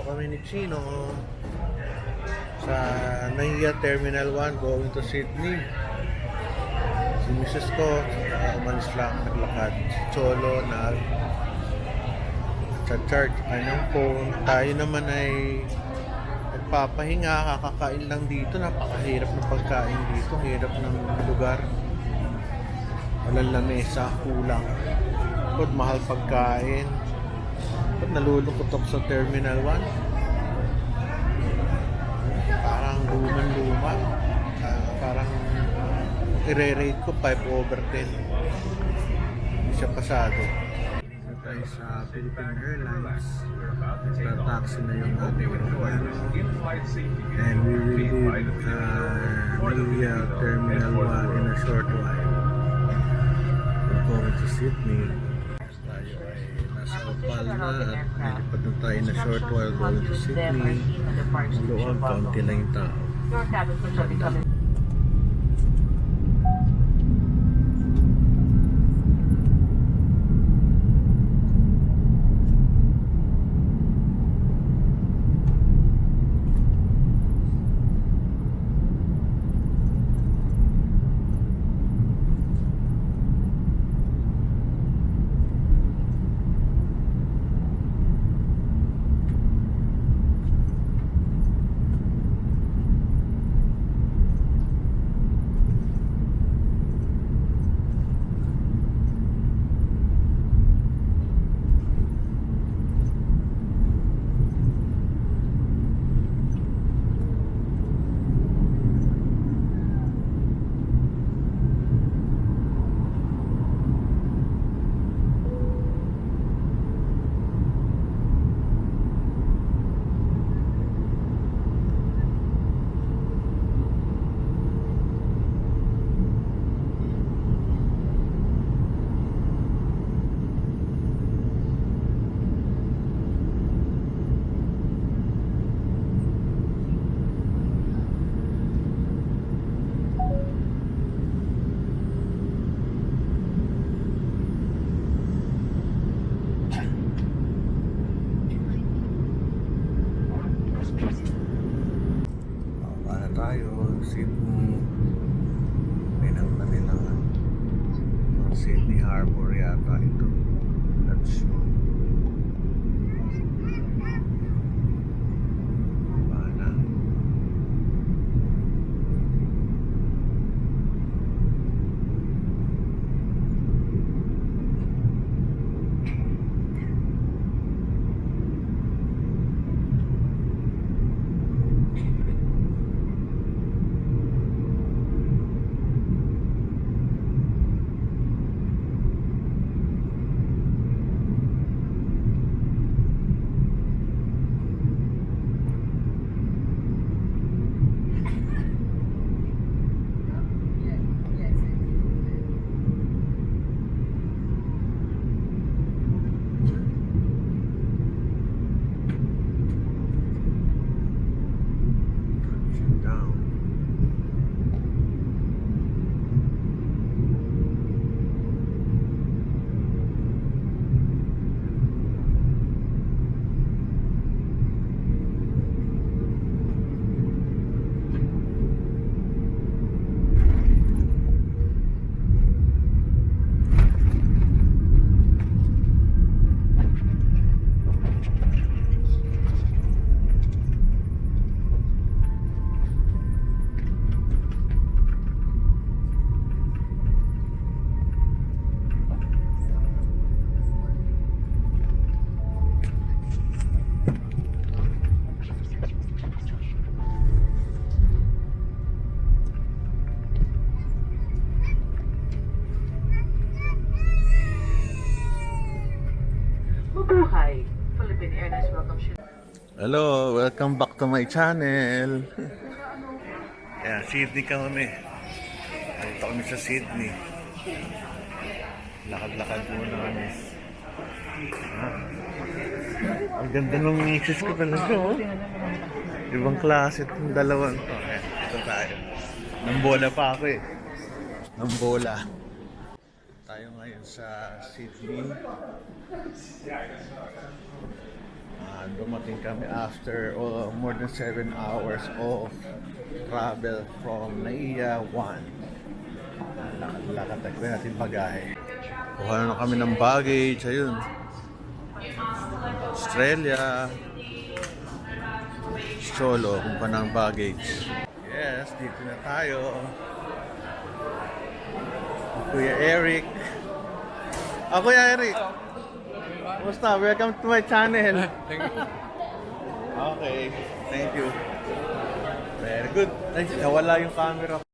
kami ni Chino sa Naiya Terminal 1 going to Sydney. Si Mrs. ko, umalis lang, naglakad. Si Cholo sa charge kanyang phone. Tayo naman ay nagpapahinga, kakakain lang dito. Napakahirap ng pagkain dito, hirap ng lugar. Walang lamesa, kulang. Ba't mahal pagkain? Ba't nalulungkot ako sa Terminal 1? Parang luma. Parang i-rate ko 5/10. Hindi siya pasado. Ito tayo sa Philippine Airlines. Nagta-taxi na yung ating aeroplano. And we will leave Naiya Terminal 1 in a short while. We're going to Sydney. Tayo ay nasa Opal na at nilipad na tayo na short while going to Sydney. Ang loob, kaunti lang yung tao. Tayo, Sydney. May nang Manilangan. Sydney Harbor yata ito. That's sure. Mana? Hello, welcome back to my channel. Yeah, Sydney kami. Dito kami sa Sydney. Lakad-lakad muna kami. Ang ganda ng misis ko talaga, oh. Ibang klase itong dalawang to. Ito tayo. Nambola pa ako eh. Nambola. Tayo ngayon sa Sydney. Dumating kami after more than 7 hours of travel from Naiya 1. Lakad-lakad na natin bagahe. Kuha na kami ng baggage. Ayun. Australia. Solo, kung pa ng baggage. Yes, dito na tayo. Kuya Eric. Kuya Eric. Kumusta? Welcome to my channel. Okay, thank you. Very good. Ay, nawala yung camera.